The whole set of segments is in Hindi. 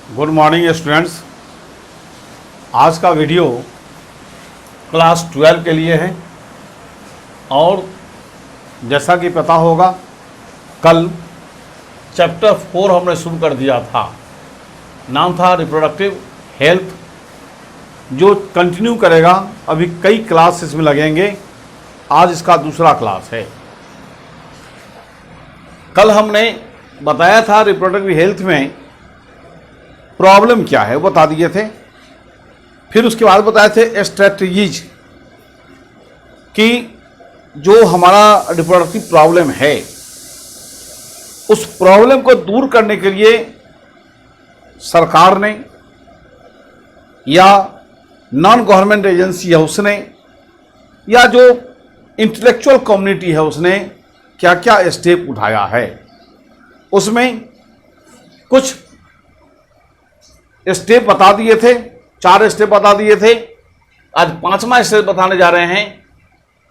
Good morning students. आज का वीडियो क्लास 12 के लिए है और जैसा कि पता होगा कल चैप्टर 4 हमने शुरू कर दिया था। नाम था रिप्रोडक्टिव हेल्थ, जो कंटिन्यू करेगा। अभी कई क्लास इसमें लगेंगे। आज इसका दूसरा क्लास है। कल हमने बताया था रिप्रोडक्टिव हेल्थ में प्रॉब्लम क्या है वो बता दिए थे। फिर उसके बाद बताए थे स्ट्रेटजीज कि जो हमारा रिप्रोडक्टिव प्रॉब्लम है उस प्रॉब्लम को दूर करने के लिए सरकार ने या नॉन गवर्नमेंट एजेंसी है उसने या जो इंटेलेक्चुअल कम्युनिटी है उसने क्या क्या स्टेप उठाया है। उसमें कुछ स्टेप बता दिए थे, 4 स्टेप बता दिए थे। आज 5वां स्टेप बताने जा रहे हैं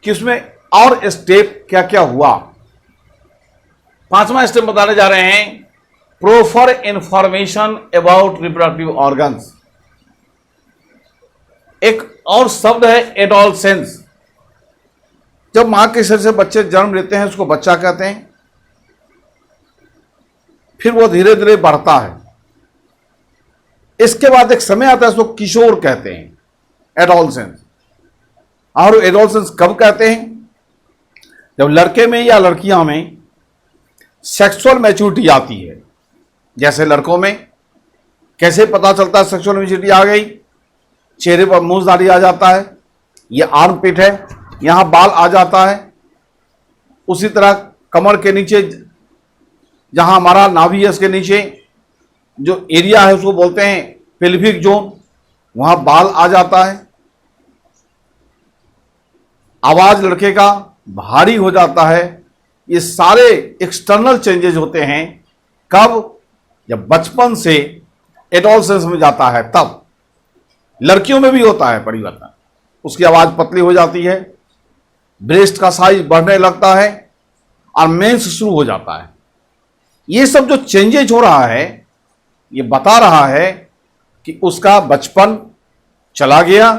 कि उसमें और स्टेप क्या क्या हुआ। 5वां स्टेप बताने जा रहे हैं proper information about reproductive organs. एक और शब्द है एडोलसेंस। जब मां के शरीर से बच्चे जन्म लेते हैं उसको बच्चा कहते हैं, फिर वो धीरे धीरे बढ़ता है। इसके बाद एक समय आता है उसको किशोर कहते हैं, एडोलसेंस। और एडोलसेंस कब कहते हैं? जब लड़के में या लड़कियां में सेक्सुअल मैच्योरिटी आती है। जैसे लड़कों में कैसे पता चलता है सेक्सुअल मैच्योरिटी आ गई? चेहरे पर मूंछदाढ़ी आ जाता है, ये आर्म पिट है, यहां बाल आ जाता है। उसी तरह कमर के नीचे जहां हमारा नाभि है उसके नीचे जो एरिया है उसको बोलते हैं पेल्विक जोन, वहां बाल आ जाता है। आवाज लड़के का भारी हो जाता है। ये सारे एक्सटर्नल चेंजेस होते हैं। कब? जब बचपन से एडोलसेंस में जाता है तब। लड़कियों में भी होता है परिवर्तन। उसकी आवाज पतली हो जाती है, ब्रेस्ट का साइज बढ़ने लगता है और मेंस शुरू हो जाता है। ये सब जो चेंजेज हो रहा है ये बता रहा है कि उसका बचपन चला गया,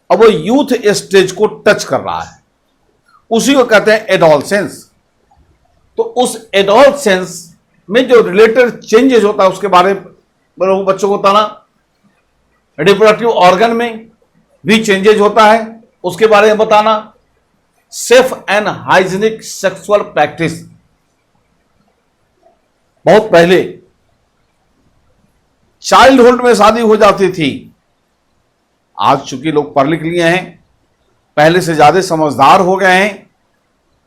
अब वो यूथ स्टेज को टच कर रहा है। उसी को कहते हैं एडोलसेंस। तो उस एडोलसेंस में जो रिलेटेड चेंजेस होता है उसके बारे में बच्चों को बताना। रिप्रोडक्टिव ऑर्गन में भी चेंजेस होता है उसके बारे में बताना। Safe and hygienic sexual practice. बहुत पहले चाइल्डहुड में शादी हो जाती थी। आज चूंकि लोग पढ़ लिख लिए हैं, पहले से ज्यादा समझदार हो गए हैं,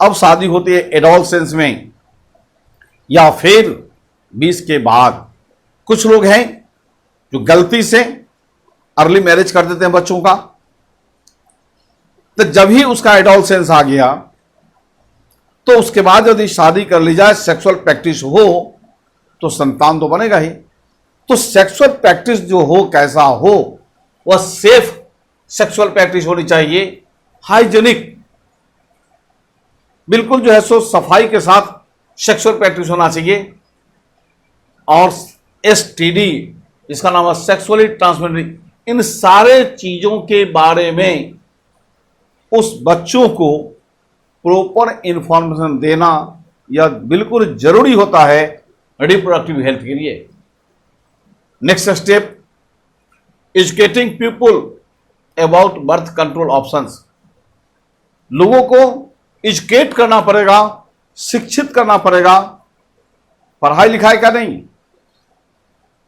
अब शादी होती है एडोलसेंस में या फिर 20 के बाद। कुछ लोग हैं जो गलती से अर्ली मैरिज कर देते हैं बच्चों का। तो जब ही उसका एडोलसेंस आ गया तो उसके बाद यदि शादी कर ली जाए, सेक्सुअल प्रैक्टिस हो तो संतान तो बनेगा ही। तो सेक्सुअल प्रैक्टिस जो हो, कैसा हो, वह सेफ सेक्सुअल प्रैक्टिस होनी चाहिए, हाइजीनिक, बिल्कुल जो है सो सफाई के साथ सेक्सुअल प्रैक्टिस होना चाहिए। और एसटीडी, इसका नाम है सेक्सुअली ट्रांसमिटेड, इन सारे चीजों के बारे में उस बच्चों को प्रॉपर इंफॉर्मेशन देना यह बिल्कुल जरूरी होता है रिप्रोडक्टिव हेल्थ के लिए। Next step, educating people about birth control options. लोगों को एजुकेट करना पड़ेगा, शिक्षित करना पड़ेगा। पढ़ाई लिखाई का नहीं,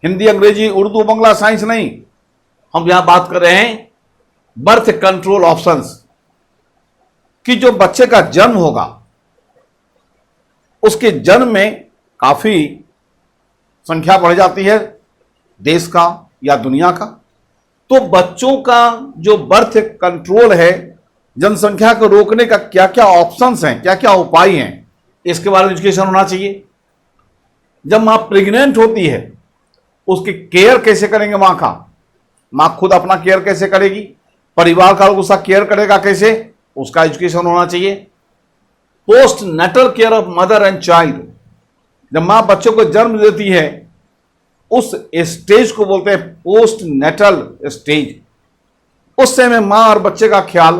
हिंदी अंग्रेजी उर्दू बंगला साइंस नहीं, हम यहां बात कर रहे हैं बर्थ कंट्रोल ऑप्शंस कि जो बच्चे का जन्म होगा उसके जन्म में काफी संख्या बढ़ जाती है देश का या दुनिया का। तो बच्चों का जो बर्थ कंट्रोल है, जनसंख्या को रोकने का क्या क्या ऑप्शंस हैं, क्या क्या उपाय हैं, इसके बारे में एजुकेशन होना चाहिए। जब मां प्रेग्नेंट होती है उसकी केयर कैसे करेंगे मां का, मां खुद अपना केयर कैसे करेगी, परिवार का लोग उसका केयर करेगा कैसे, उसका एजुकेशन होना चाहिए। Postnatal care of mother and child. जब मां बच्चों को जन्म देती है उस स्टेज को बोलते हैं पोस्ट नेटल स्टेज। उस समय मां और बच्चे का ख्याल,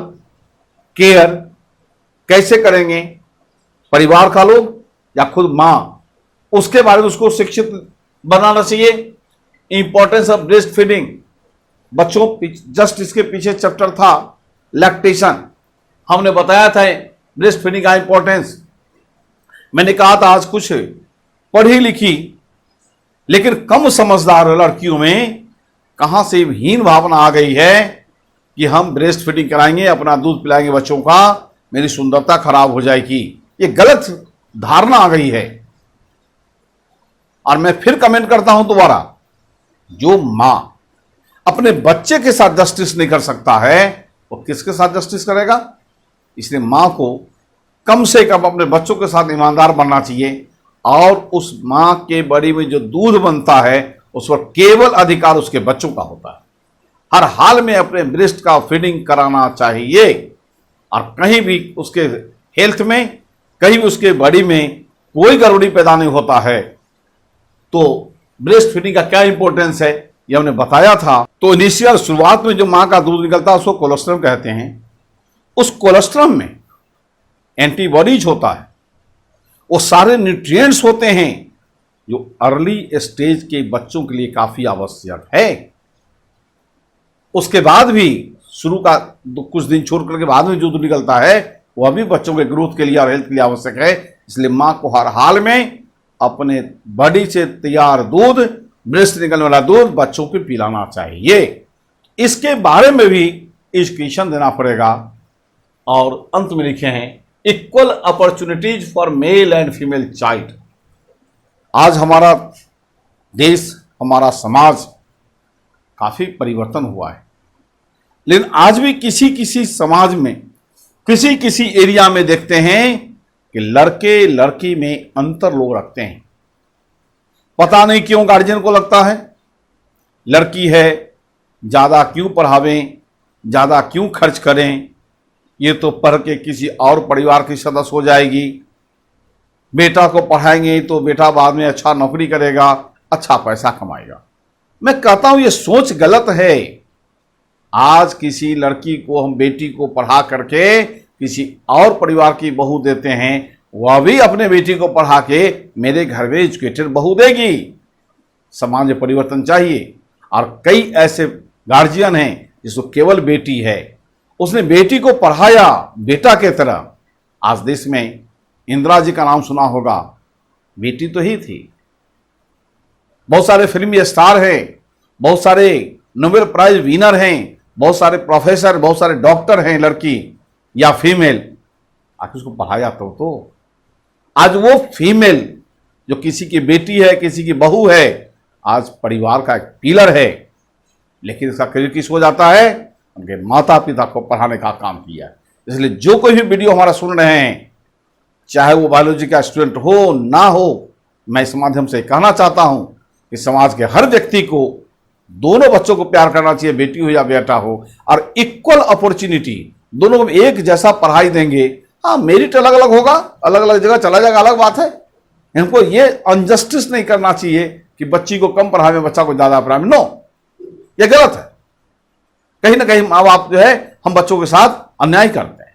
केयर कैसे करेंगे, परिवार का लोग या खुद मां, उसके बारे में उसको शिक्षित बनाना चाहिए। इंपॉर्टेंस ऑफ ब्रेस्ट फीडिंग, बच्चों जस्ट इसके पीछे चैप्टर था लैक्टेशन, हमने बताया था ब्रेस्ट फीडिंग का इंपॉर्टेंस। मैंने कहा था आज कुछ पढ़ी लिखी लेकिन कम समझदार लड़कियों में कहां से हीन भावना आ गई है कि हम ब्रेस्ट फीडिंग कराएंगे, अपना दूध पिलाएंगे बच्चों का, मेरी सुंदरता खराब हो जाएगी। ये गलत धारणा आ गई है। और मैं फिर कमेंट करता हूं दोबारा, जो मां अपने बच्चे के साथ जस्टिस नहीं कर सकता है वो किसके साथ जस्टिस करेगा? इसलिए मां को कम से कम अपने बच्चों के साथ ईमानदार बनना चाहिए और उस मां के बड़ी में जो दूध बनता है उस पर केवल अधिकार उसके बच्चों का होता है। हर हाल में अपने ब्रेस्ट का फीडिंग कराना चाहिए और कहीं भी उसके हेल्थ में, कहीं भी उसके बॉडी में कोई गड़बड़ी पैदा नहीं होता है। तो ब्रेस्ट फीडिंग का क्या इंपॉर्टेंस है ये हमने बताया था। तो इनिशियल शुरुआत में जो मां का दूध निकलता है उसको कोलेस्ट्रम कहते हैं। उस कोलेस्ट्रम में एंटीबॉडीज होता है, वो सारे न्यूट्रिएंट्स होते हैं जो अर्ली स्टेज के बच्चों के लिए काफी आवश्यक है। उसके बाद भी शुरू का कुछ दिन छोड़ करके बाद में जो दूध निकलता है वह भी बच्चों के ग्रोथ के लिए और हेल्थ के लिए आवश्यक है। इसलिए मां को हर हाल में अपने बॉडी से तैयार दूध, ब्रेस्ट से निकलने वाला दूध बच्चों को पिलाना चाहिए। इसके बारे में भी एजुकेशन देना पड़ेगा। और अंत में लिखे हैं equal opportunities for male and female child. आज हमारा देश, हमारा समाज काफी परिवर्तन हुआ है, लेकिन आज भी किसी किसी समाज में, किसी किसी एरिया में देखते हैं कि लड़के लड़की में अंतर लोग रखते हैं। पता नहीं क्यों गार्जियन को लगता है लड़की है, ज्यादा क्यों पढ़ावें, ज्यादा क्यों खर्च करें, ये तो पढ़ के किसी और परिवार की सदस्य हो जाएगी। बेटा को पढ़ाएंगे तो बेटा बाद में अच्छा नौकरी करेगा, अच्छा पैसा कमाएगा। मैं कहता हूं ये सोच गलत है। आज किसी लड़की को, हम बेटी को पढ़ा करके किसी और परिवार की बहू देते हैं, वह भी अपने बेटी को पढ़ा के मेरे घर में एजुकेटेड बहू देगी। समाज में परिवर्तन चाहिए। और कई ऐसे गार्जियन हैं जिसको केवल बेटी है, उसने बेटी को पढ़ाया बेटा के तरह। आज देश में इंदिरा जी का नाम सुना होगा, बेटी तो ही थी। बहुत सारे फिल्मी स्टार हैं, बहुत सारे नोबेल प्राइज विनर हैं, बहुत सारे प्रोफेसर, बहुत सारे डॉक्टर हैं, लड़की या फीमेल। आखिर उसको पढ़ाया तो आज वो फीमेल जो किसी की बेटी है, किसी की बहू है, आज परिवार का एक पिलर है। लेकिन इसका क्रेडिट किस हो जाता है? उनके माता पिता को पढ़ाने का काम किया है। इसलिए जो कोई भी वीडियो हमारा सुन रहे हैं, चाहे वो बायोलॉजी का स्टूडेंट हो ना हो, मैं इस माध्यम से कहना चाहता हूं कि समाज के हर व्यक्ति को दोनों बच्चों को प्यार करना चाहिए, बेटी हो या बेटा हो, और इक्वल अपॉर्चुनिटी, दोनों को एक जैसा पढ़ाई देंगे। हाँ, मेरिट अलग अलग होगा, अलग अलग जगह चला जाएगा, अलग बात है। इनको ये अनजस्टिस नहीं करना चाहिए कि बच्ची को कम पढ़ावे, बच्चा को ज्यादा पढ़ावे। नो, ये गलत है। कहीं ना कहीं माँ बाप जो है हम बच्चों के साथ अन्याय करते हैं।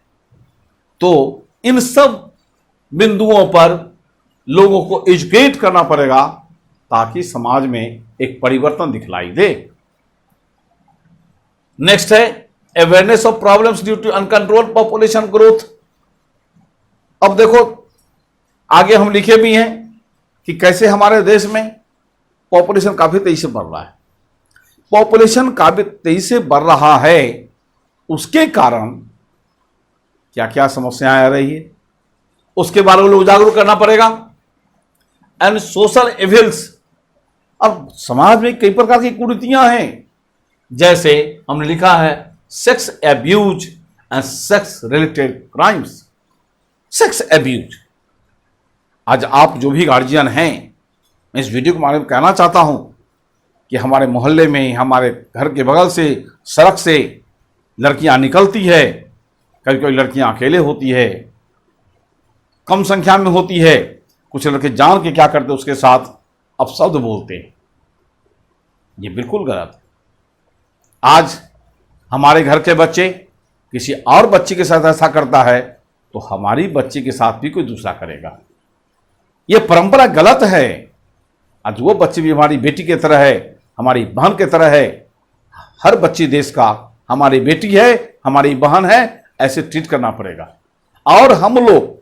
तो इन सब बिंदुओं पर लोगों को एजुकेट करना पड़ेगा ताकि समाज में एक परिवर्तन दिखलाई दे। नेक्स्ट है awareness of problems due to uncontrolled population growth. अब देखो आगे हम लिखे भी हैं कि कैसे हमारे देश में पॉपुलेशन काफी तेजी से बढ़ रहा है। पॉपुलेशन काफी तेजी से बढ़ रहा है, उसके कारण क्या क्या समस्याएं आ रही है उसके बारे में लोग जागरूक करना पड़ेगा। एंड सोशल इविल्स, अब समाज में कई प्रकार की कुरीतियां हैं, जैसे हमने लिखा है sex abuse and sex related crimes. Sex abuse, आज आप जो भी गार्जियन हैं, मैं इस वीडियो के बारे में कहना चाहता हूं कि हमारे मोहल्ले में, हमारे घर के बगल से, सड़क से लड़कियां निकलती है। कभी कभी लड़कियां अकेले होती है, कम संख्या में होती है। कुछ लड़के जान के क्या करते उसके साथ अपशब्द बोलते हैं। ये बिल्कुल गलत है। आज हमारे घर के बच्चे किसी और बच्चे के साथ ऐसा करता है तो हमारी बच्ची के साथ भी कोई दूसरा करेगा। ये परंपरा गलत है। आज वो बच्ची भी हमारी बेटी की तरह है, हमारी बहन की तरह है। हर बच्ची देश का हमारी बेटी है, हमारी बहन है, ऐसे ट्रीट करना पड़ेगा। और हम लोग,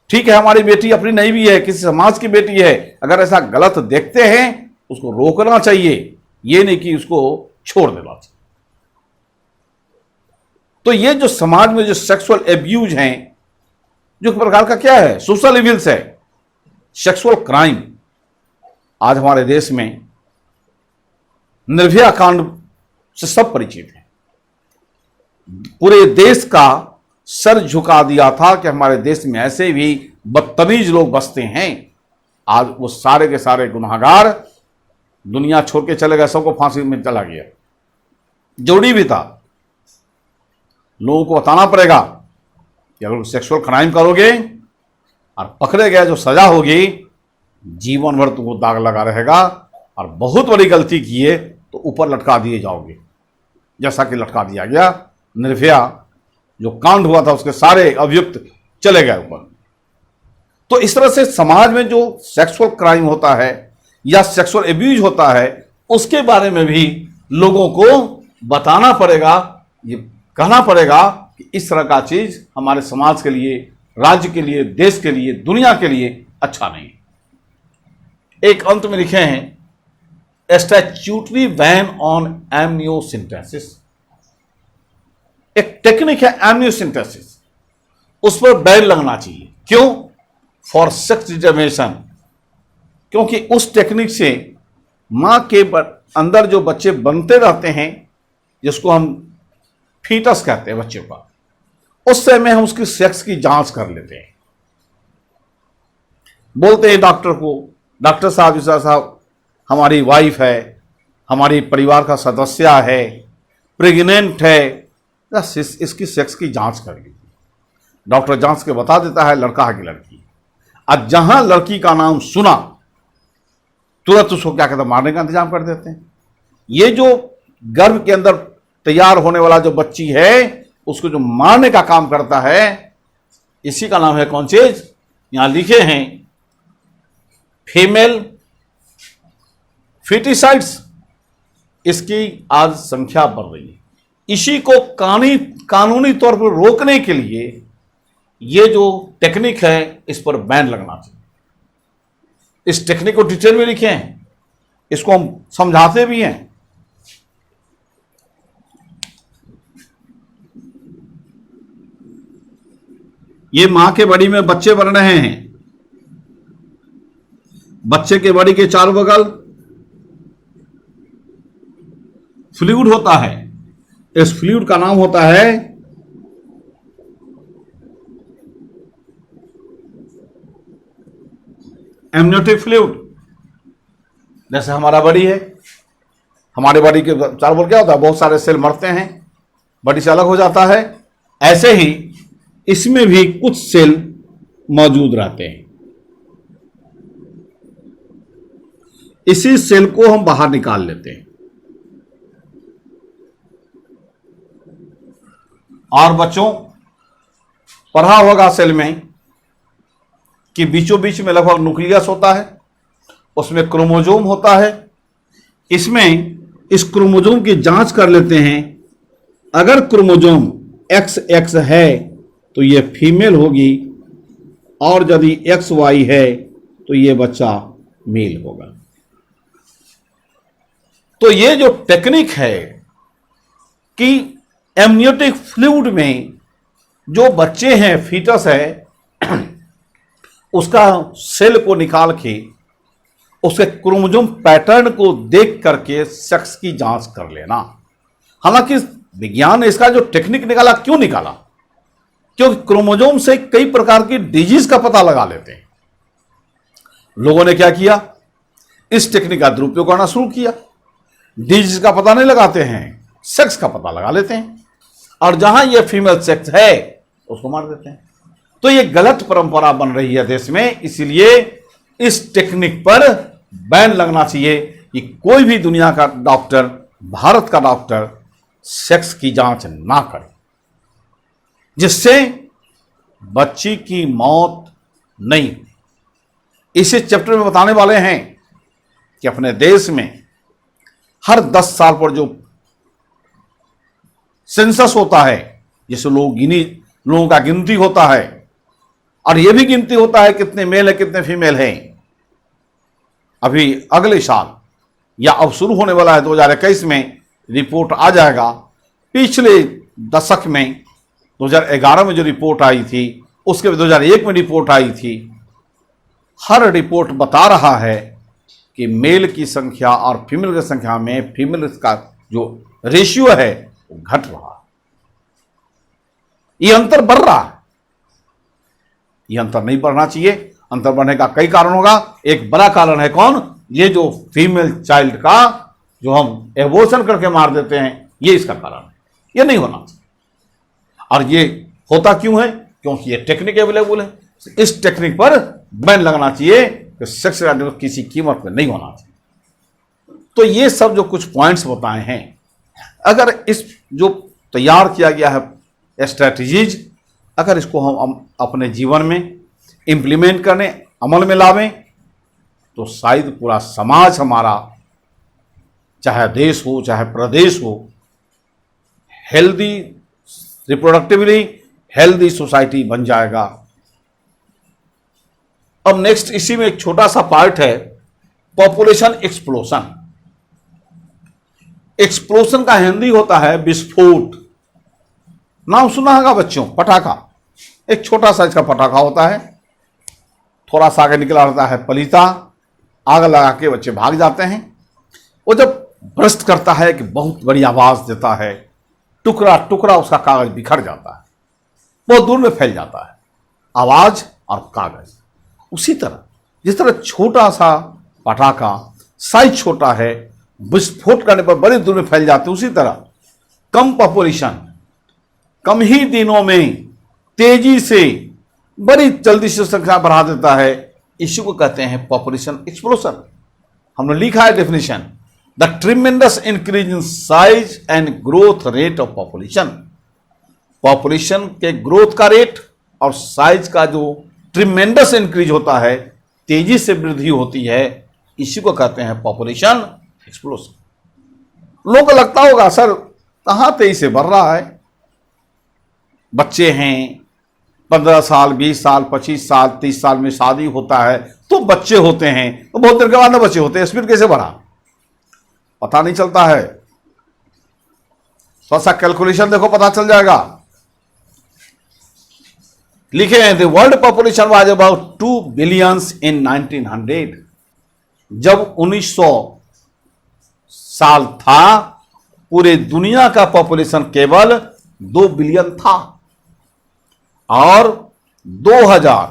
ठीक है हमारी बेटी अपनी नहीं भी है, किसी समाज की बेटी है, अगर ऐसा गलत देखते हैं उसको रोकना चाहिए, ये नहीं कि उसको छोड़ देना चाहिए। तो ये जो समाज में जो सेक्सुअल एब्यूज हैं, जो प्रकार का क्या है, सोशल इविल्स है, सेक्सुअल क्राइम। आज हमारे देश में निर्भया कांड से सब परिचित हैं। पूरे देश का सर झुका दिया था कि हमारे देश में ऐसे भी बदतमीज लोग बसते हैं। आज वो सारे के सारे गुनहगार दुनिया छोड़ के चले गए, सबको फांसी में चला गया। जरूरी भी था। लोगों को बताना पड़ेगा कि अगर सेक्सुअल क्राइम करोगे और पकड़े गए जो सजा होगी, जीवन भर तुमको दाग लगा रहेगा, और बहुत बड़ी गलती किए तो ऊपर लटका दिए जाओगे, जैसा कि लटका दिया गया। निर्भया जो कांड हुआ था उसके सारे अभियुक्त चले गए ऊपर। तो इस तरह से समाज में जो सेक्सुअल क्राइम होता है या सेक्सुअल एब्यूज होता है, उसके बारे में भी लोगों को बताना पड़ेगा, ये कहना पड़ेगा कि इस तरह का चीज हमारे समाज के लिए, राज्य के लिए, देश के लिए, दुनिया के लिए अच्छा नहीं। एक अंत में लिखे हैं स्टैट्यूटरी बैन ऑन एमनियोसिंथेसिस। एक टेक्निक है एमनियोसिंथेसिस, उस पर बैन लगना चाहिए। क्यों? For sex determination. क्योंकि उस टेक्निक से मां के अंदर जो बच्चे बनते रहते हैं, जिसको हम फीटस कहते हैं बच्चों का, उस समय हम उसकी सेक्स की जांच कर लेते हैं। बोलते हैं डॉक्टर को, डॉक्टर साहब ईसा साहब हमारी वाइफ है, हमारी परिवार का सदस्य है, प्रेग्नेंट है, इसकी सेक्स की जांच कर लीजिए। डॉक्टर जांच के बता देता है लड़का है कि लड़की। अब जहां लड़की का नाम सुना, तुरंत उसको क्या कहते हैं, मारने का इंतजाम कर देते हैं। ये जो गर्भ के अंदर तैयार होने वाला जो बच्ची है, उसको जो मारने का काम करता है, इसी का नाम है कौन चीज? यहां लिखे हैं फीमेल फिटिसाइड्स। इसकी आज संख्या बढ़ रही है। इसी को कानूनी तौर पर रोकने के लिए ये जो टेक्निक है, इस पर बैन लगना चाहिए। इस टेक्निक को डिटेल में लिखे हैं, इसको हम समझाते भी हैं। ये मां के बॉडी में बच्चे बन रहे हैं। बच्चे के बॉडी के चारों बगल फ्लूइड होता है। इस फ्लूइड का नाम होता है एमनियोटिक फ्लूइड। जैसे हमारा बॉडी है, हमारे बॉडी के चारों बगल क्या होता है, बहुत सारे सेल मरते हैं, बॉडी से अलग हो जाता है। ऐसे ही इसमें भी कुछ सेल मौजूद रहते हैं। इसी सेल को हम बाहर निकाल लेते हैं। और बच्चों, पढ़ा होगा सेल में कि बीचों बीच में लगभग न्यूक्लियस होता है, उसमें क्रोमोसोम होता है। इसमें इस क्रोमोसोम की जांच कर लेते हैं। अगर क्रोमोसोम XX है तो ये फीमेल होगी, और यदि XY है तो ये बच्चा मेल होगा। तो ये जो टेक्निक है कि एमनियोटिक फ्लूइड में जो बच्चे हैं, फीटस है, उसका सेल को निकाल के उसके क्रोमोसोम पैटर्न को देख करके सेक्स की जांच कर लेना। हालांकि विज्ञान ने इसका जो टेक्निक निकाला, क्यों निकाला? क्योंकि क्रोमोसोम से कई प्रकार की डिजीज का पता लगा लेते हैं। लोगों ने क्या किया, इस टेक्निक का दुरुपयोग करना शुरू किया। डिजीज का पता नहीं लगाते हैं, सेक्स का पता लगा लेते हैं, और जहां यह फीमेल सेक्स है उसको मार देते हैं। तो यह गलत परंपरा बन रही है देश में। इसीलिए इस टेक्निक पर बैन लगना चाहिए। कि कोई भी दुनिया का डॉक्टर, भारत का डॉक्टर सेक्स की जांच ना करे, जिससे बच्ची की मौत नहीं। इसी चैप्टर में बताने वाले हैं कि अपने देश में हर 10 साल पर जो सेंसस होता है, जिससे लोगों का गिनती होता है, और यह भी गिनती होता है कितने मेल है कितने फीमेल हैं। अभी अगले साल या अब शुरू होने वाला है 2021 में रिपोर्ट आ जाएगा। पिछले दशक में 2011 में जो रिपोर्ट आई थी, उसके बाद 2001 में रिपोर्ट आई थी। हर रिपोर्ट बता रहा है कि मेल की संख्या और फीमेल की संख्या में फीमेल का जो रेशियो है वो घट रहा है। ये अंतर बढ़ रहा है। ये अंतर नहीं बढ़ना चाहिए। अंतर बढ़ने का कई कारण होगा। एक बड़ा कारण है कौन? ये जो फीमेल चाइल्ड का जो हम एबॉर्शन करके मार देते हैं, ये इसका कारण है। ये नहीं होना चाहिए। और ये होता क्यों है? क्योंकि ये टेक्निक अवेलेबल है। इस टेक्निक पर बैन लगना चाहिए कि सेक्स एडल्ट किसी कीमत पर नहीं होना चाहिए। तो ये सब जो कुछ पॉइंट्स बताए हैं, अगर इस जो तैयार किया गया है स्ट्रैटेजीज, अगर इसको हम अपने जीवन में इम्प्लीमेंट करने, अमल में लावें, तो शायद पूरा समाज हमारा, चाहे देश हो चाहे प्रदेश हो, हेल्दी, रिप्रोडक्टिवली हेल्दी सोसाइटी बन जाएगा। अब नेक्स्ट इसी में एक छोटा सा पार्ट है पॉपुलेशन एक्सप्लोशन। एक्सप्लोशन का हिंदी होता है विस्फोट। नाम सुना होगा बच्चों, पटाखा। एक छोटा सा इसका पटाखा होता है, थोड़ा सा आगे निकला रहता है पलीता, आग लगा के बच्चे भाग जाते हैं। वो जब बर्स्ट करता है कि बहुत बड़ी आवाज देता है, टुकड़ा टुकड़ा उसका कागज बिखर जाता है, बहुत दूर में फैल जाता है, आवाज और कागज। उसी तरह जिस तरह छोटा सा पटाखा साइज छोटा है, विस्फोट करने पर बड़े दूर में फैल जाते हैं, उसी तरह कम पॉपुलेशन, कम ही दिनों में तेजी से बड़ी जल्दी से संख्या बढ़ा देता है। इसी को कहते हैं पॉपुलेशन एक्सप्लोशन। हमने लिखा है definition, the tremendous increase in size and growth rate of population. Population के ग्रोथ का रेट और साइज का जो ट्रिमेंडस इंक्रीज होता है, तेजी से वृद्धि होती है, इसी को कहते हैं पॉपुलेशन एक्सप्लोशन। लोगों को लगता होगा सर कहां तेजी से बढ़ रहा है, बच्चे हैं 15 साल 20 साल 25 साल 30 साल में शादी होता है तो बच्चे होते हैं, तो बहुत देर के बाद ना बच्चे होते हैं, स्पीड कैसे बढ़ा पता नहीं चलता है। थोड़ा सा कैलकुलेशन देखो, पता चल जाएगा। लिखे हैं the world population was about 2 billion in 1900। जब 1900 साल था, पूरे दुनिया का पॉपुलेशन केवल 2 बिलियन था, और 2000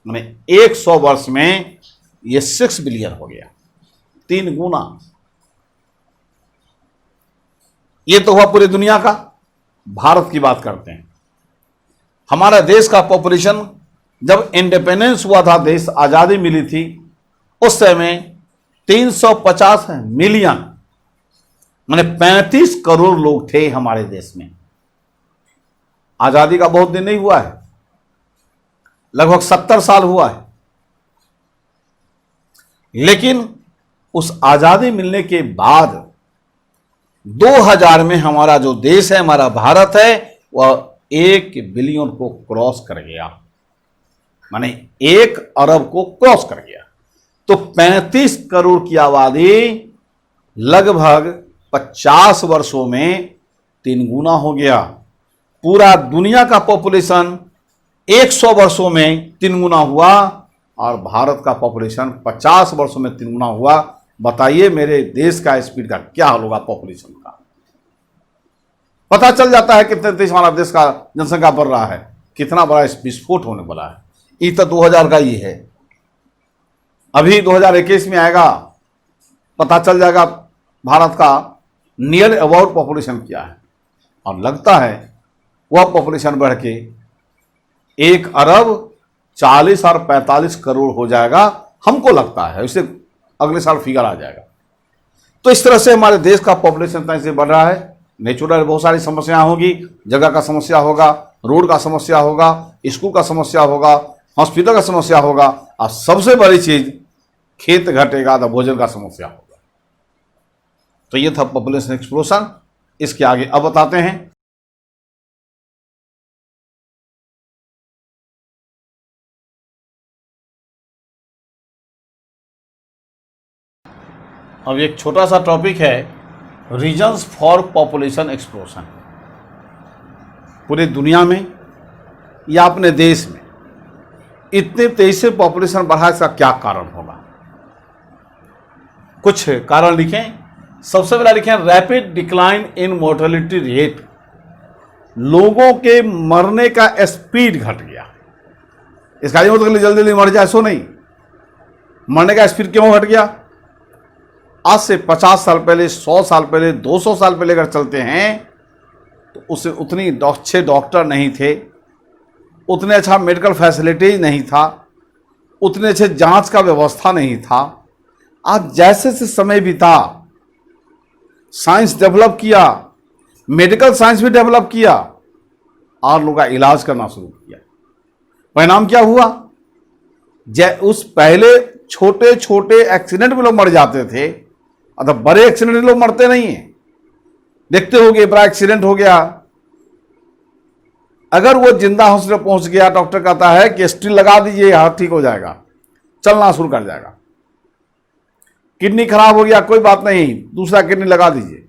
माने 100 वर्ष में ये 6 बिलियन हो गया, 3 गुना। ये तो हुआ पूरी दुनिया का। भारत की बात करते हैं। हमारा देश का पॉपुलेशन जब इंडिपेंडेंस हुआ था, देश आजादी मिली थी, उस समय 350 मिलियन माने 35 करोड़ लोग थे हमारे देश में। आजादी का बहुत दिन नहीं हुआ है, लगभग 70 साल हुआ है। लेकिन उस आजादी मिलने के बाद 2000 में हमारा जो देश है, हमारा भारत है, वह 1 बिलियन को क्रॉस कर गया, माने 1 अरब को क्रॉस कर गया। तो 35 करोड़ की आबादी लगभग 50 वर्षों में 3 गुना हो गया। पूरा दुनिया का पॉपुलेशन 100 वर्षों में 3 गुना हुआ, और भारत का पॉपुलेशन 50 वर्षों में 3 गुना हुआ। बताइए मेरे देश का स्पीड का क्या हाल होगा पॉपुलेशन का। पता चल जाता है कितने देश, हमारा देश का जनसंख्या बढ़ रहा है, कितना बड़ा विस्फोट होने वाला है। ये तो 2000 का ही है, अभी 2021 में आएगा, पता चल जाएगा भारत का नियर अबाउट पॉपुलेशन क्या है। और लगता है वह पॉपुलेशन बढ़ के 1 अरब 40 और 45 करोड़ हो जाएगा, हमको लगता है। इससे अगले साल फिगर आ जाएगा। तो इस तरह से हमारे देश का पॉपुलेशन तेजी से बढ़ रहा है। नेचुरल बहुत सारी समस्याएं होगी, जगह का समस्या होगा, रोड का समस्या होगा, स्कूल का समस्या होगा, हॉस्पिटल का समस्या होगा, और सबसे बड़ी चीज खेत घटेगा तो भोजन का समस्या होगा। तो ये था पॉपुलेशन एक्सप्लोशन। इसके आगे अब बताते हैं। अब एक छोटा सा टॉपिक है, रीजन्स फॉर पॉपुलेशन एक्सप्लोशन। पूरी दुनिया में या अपने देश में इतने तेजी से पॉपुलेशन बढ़ा, इसका क्या कारण होगा? कुछ कारण लिखें। सबसे पहला लिखें, rapid decline in mortality rate. लोगों के मरने का स्पीड घट गया। इसका नहीं मतलब जल्दी जल्दी मर जाए, सो नहीं। मरने का स्पीड क्यों घट गया? आज से 50 साल पहले, 100 साल पहले, 200 साल पहले अगर चलते हैं तो उससे उतनी अच्छे डॉक्टर नहीं थे, उतने अच्छा मेडिकल फैसिलिटीज नहीं था, उतने अच्छे जांच का व्यवस्था नहीं था। आज जैसे से समय बीता, साइंस डेवलप किया, मेडिकल साइंस भी डेवलप किया और लोगों का इलाज करना शुरू किया। परिणाम क्या हुआ? उस पहले छोटे छोटे एक्सीडेंट में लोग मर जाते थे, अब बड़े एक्सीडेंट में लोग मरते नहीं हैं। देखते होंगे, बड़ा एक्सीडेंट हो गया, अगर वो जिंदा हॉस्पिटल पहुंच गया, डॉक्टर कहता है कि स्टील लगा दीजिए, हाथ ठीक हो जाएगा, चलना शुरू कर जाएगा। किडनी खराब हो गया, कोई बात नहीं, दूसरा किडनी लगा दीजिए।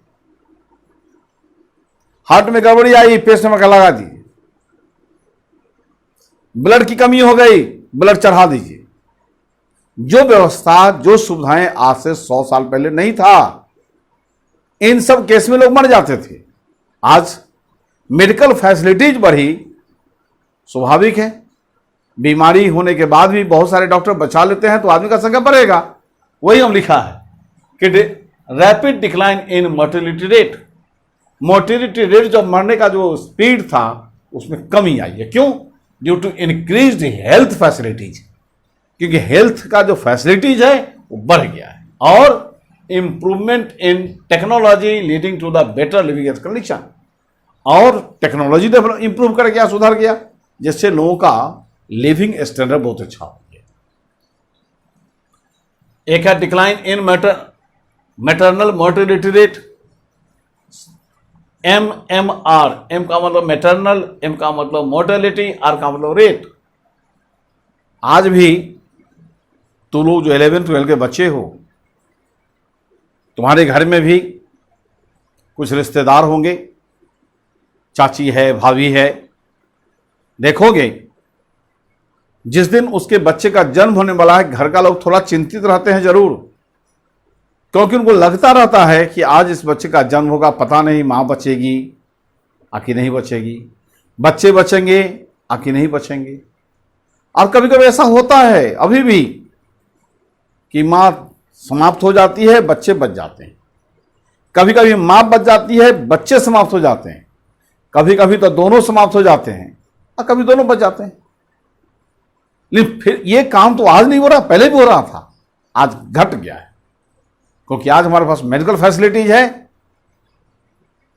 हार्ट में गड़बड़ी आई, पेसमेकर लगा दीजिए। ब्लड की कमी हो गई, ब्लड चढ़ा दीजिए। जो व्यवस्था, जो सुविधाएं आज से 100 साल पहले नहीं था, इन सब केस में लोग मर जाते थे। आज मेडिकल फैसिलिटीज बढ़ी, स्वाभाविक है। बीमारी होने के बाद भी बहुत सारे डॉक्टर बचा लेते हैं तो आदमी का संख्या बढ़ेगा। वही हम लिखा है कि rapid decline in mortality rate. Mortality rate, जो मरने का जो स्पीड था, उसमें कमी आई है। क्यों? Due to increased health facilities. क्योंकि हेल्थ का जो फैसिलिटीज है वो बढ़ गया है, और improvement in technology leading to the better living condition. और टेक्नोलॉजी डेवलप इंप्रूव कर गया, सुधार गया, जिससे लोगों का लिविंग स्टैंडर्ड बहुत अच्छा हो गया। एक है decline in maternal mortality rate, MMR। M का मतलब मैटरनल, M का मतलब मोर्टेलिटी, R का मतलब रेट। आज भी तो लोग जो 11-12 के बच्चे हो, तुम्हारे घर में भी कुछ रिश्तेदार होंगे, चाची है, भाभी है, देखोगे जिस दिन उसके बच्चे का जन्म होने वाला है, घर का लोग थोड़ा चिंतित रहते हैं जरूर, क्योंकि उनको लगता रहता है कि आज इस बच्चे का जन्म होगा, पता नहीं माँ बचेगी आखिर नहीं बचेगी, बच्चे बचेंगे आखिर नहीं बचेंगे। और कभी कभी ऐसा होता है अभी भी कि माँ समाप्त हो जाती है, बच्चे बच जाते हैं। कभी कभी माँ बच जाती है, बच्चे समाप्त हो जाते हैं। कभी कभी तो दोनों समाप्त हो जाते हैं और कभी दोनों बच जाते हैं। लेकिन फिर ये काम तो आज नहीं हो रहा, पहले भी हो रहा था, आज घट गया है। क्योंकि आज हमारे पास मेडिकल फैसिलिटीज है।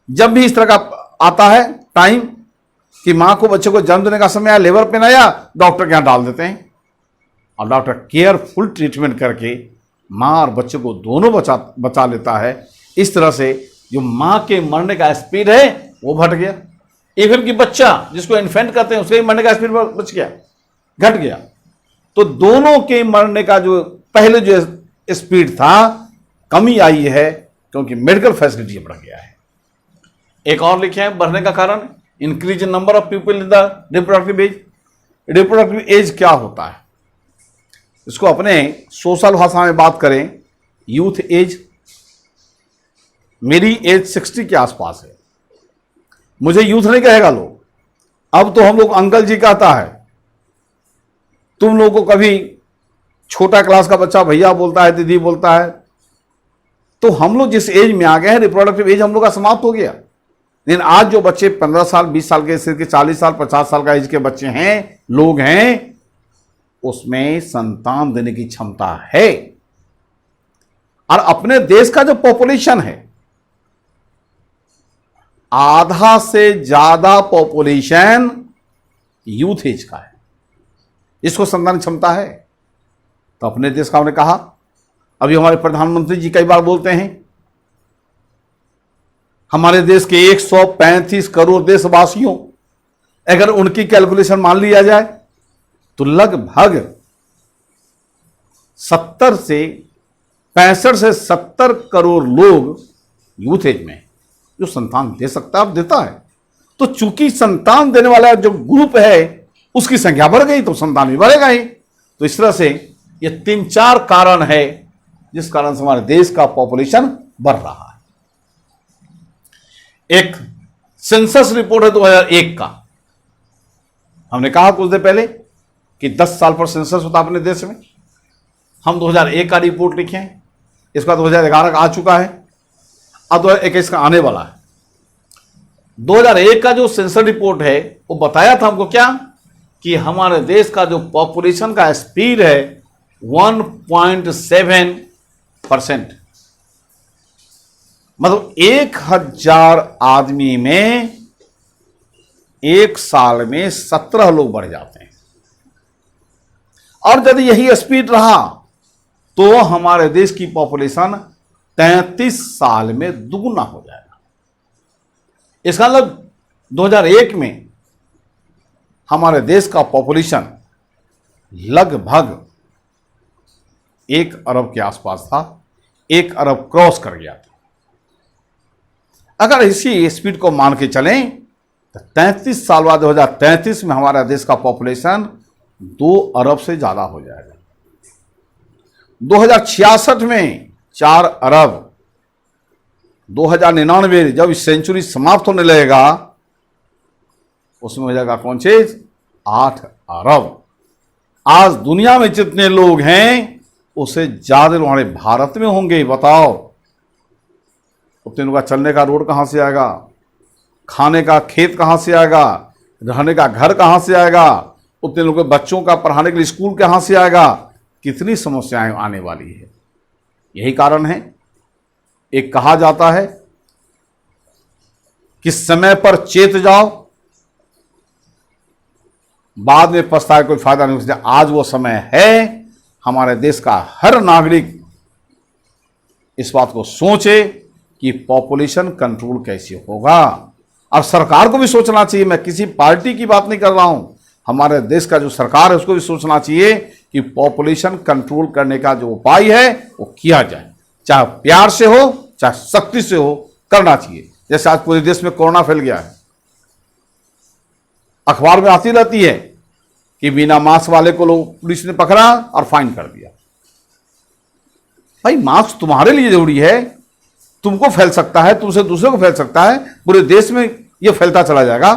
जब भी इस तरह का आता है टाइम कि माँ को, बच्चे को जन्म देने का समय आया, लेबर पेन आया, डॉक्टर के यहाँ डाल देते हैं, और डॉक्टर केयरफुल ट्रीटमेंट करके माँ और बच्चे को दोनों बचा लेता है। इस तरह से जो माँ के मरने का स्पीड है वो घट गया। इवन कि बच्चा जिसको इन्फेंट कहते हैं, उसके मरने का स्पीड बच गया, घट गया। तो दोनों के मरने का जो पहले जो स्पीड था, कमी आई है, क्योंकि मेडिकल फैसिलिटी बढ़ गया है। एक और लिखे हैं बढ़ने का कारण, increase in number of people in the reproductive age. Reproductive age क्या होता है? इसको अपने सोशल भाषा में बात करें, यूथ एज। मेरी एज 60 के आसपास है, मुझे यूथ नहीं कहेगा लोग, अब तो हम लोग अंकल जी कहता है। तुम लोगों को कभी छोटा क्लास का बच्चा भैया बोलता है, दीदी बोलता है। तो हम लोग जिस एज में आ गए हैं, रिप्रोडक्टिव एज हम लोग का समाप्त हो गया। लेकिन आज जो बच्चे 15 साल, 20 साल के, सिर के 40 साल, 50 साल का एज के बच्चे हैं, लोग हैं, उसमें संतान देने की क्षमता है। और अपने देश का जो पॉपुलेशन है, आधा से ज्यादा पॉपुलेशन यूथ एज का है, इसको संतान क्षमता है। तो अपने देश का हमने कहा, अभी हमारे प्रधानमंत्री जी कई बार बोलते हैं हमारे देश के 135 करोड़ देशवासियों, अगर उनकी कैलकुलेशन मान लिया जाए तो लगभग 65 से 70 करोड़ लोग यूथ एज में जो संतान दे सकता है, अब देता है। तो चूंकि संतान देने वाला जो ग्रुप है उसकी संख्या बढ़ गई तो संतान भी बढ़ेगा ही। तो इस तरह से ये 3-4 कारण है जिस कारण से हमारे देश का पॉपुलेशन बढ़ रहा है। एक सेंसस रिपोर्ट है 2001 का, हमने कहा कुछ देर पहले कि 10 साल पर सेंसस होता अपने देश में। हम 2001 का रिपोर्ट लिखे हैं, इसका 2011 का आ चुका है, अब 2021 का आने वाला है। 2001 का जो सेंसस रिपोर्ट है वो बताया था हमको क्या कि हमारे देश का जो पॉपुलेशन का स्पीड है 1.7%, मतलब 1000 आदमी में एक साल में 17 लोग बढ़ जाते हैं। और यदि यही स्पीड रहा तो हमारे देश की पॉपुलेशन 33 साल में दुगुना हो जाएगा। इसका मतलब 2001 में हमारे देश का पॉपुलेशन लगभग 1 अरब के आसपास था, 1 अरब क्रॉस कर गया था। अगर इसी स्पीड को मान के चलें तो 33 साल बाद 2033 में हमारा देश का पॉपुलेशन 2 अरब से ज्यादा हो जाएगा। 2066 में 4 अरब, 2099 जब इस सेंचुरी समाप्त होने लगेगा उसमें हो जाएगा कौन चीज, 8 अरब। आज दुनिया में जितने लोग हैं उससे ज्यादा हमारे भारत में होंगे। बताओ उतने लोगों का चलने का रोड कहां से आएगा, खाने का खेत कहां से आएगा, रहने का घर कहां से आएगा, उतने लोगों के बच्चों का पढ़ाने के लिए स्कूल कहां से आएगा, कितनी समस्याएं आने वाली है। यही कारण है, एक कहा जाता है कि समय पर चेत जाओ, बाद में पछताए कोई फायदा नहीं। उससे आज वो समय है, हमारे देश का हर नागरिक इस बात को सोचे कि पॉपुलेशन कंट्रोल कैसे होगा। और सरकार को भी सोचना चाहिए, मैं किसी पार्टी की बात नहीं कर रहा हूं, हमारे देश का जो सरकार है उसको भी सोचना चाहिए कि पॉपुलेशन कंट्रोल करने का जो उपाय है वो किया जाए, चाहे प्यार से हो चाहे सख्ती से हो, करना चाहिए। जैसे आज पूरे देश में कोरोना फैल गया है, अखबार में आती रहती है कि बिना मास्क वाले को लोग पुलिस ने पकड़ा और फाइन कर दिया। भाई मास्क तुम्हारे लिए जरूरी है, तुमको फैल सकता है, तुमसे दूसरे को फैल सकता है, पूरे देश में यह फैलता चला जाएगा।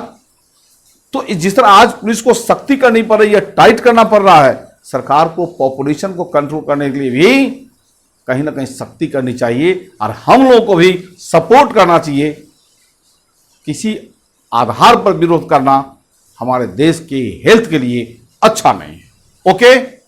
तो जिस तरह आज पुलिस को सख्ती करनी पड़ रही है, टाइट करना पड़ रहा है, सरकार को पॉपुलेशन को कंट्रोल करने के लिए भी कहीं ना कहीं सख्ती करनी चाहिए और हम लोगों को भी सपोर्ट करना चाहिए। किसी आधार पर विरोध करना हमारे देश के हेल्थ के लिए अच्छा नहीं है। ओके।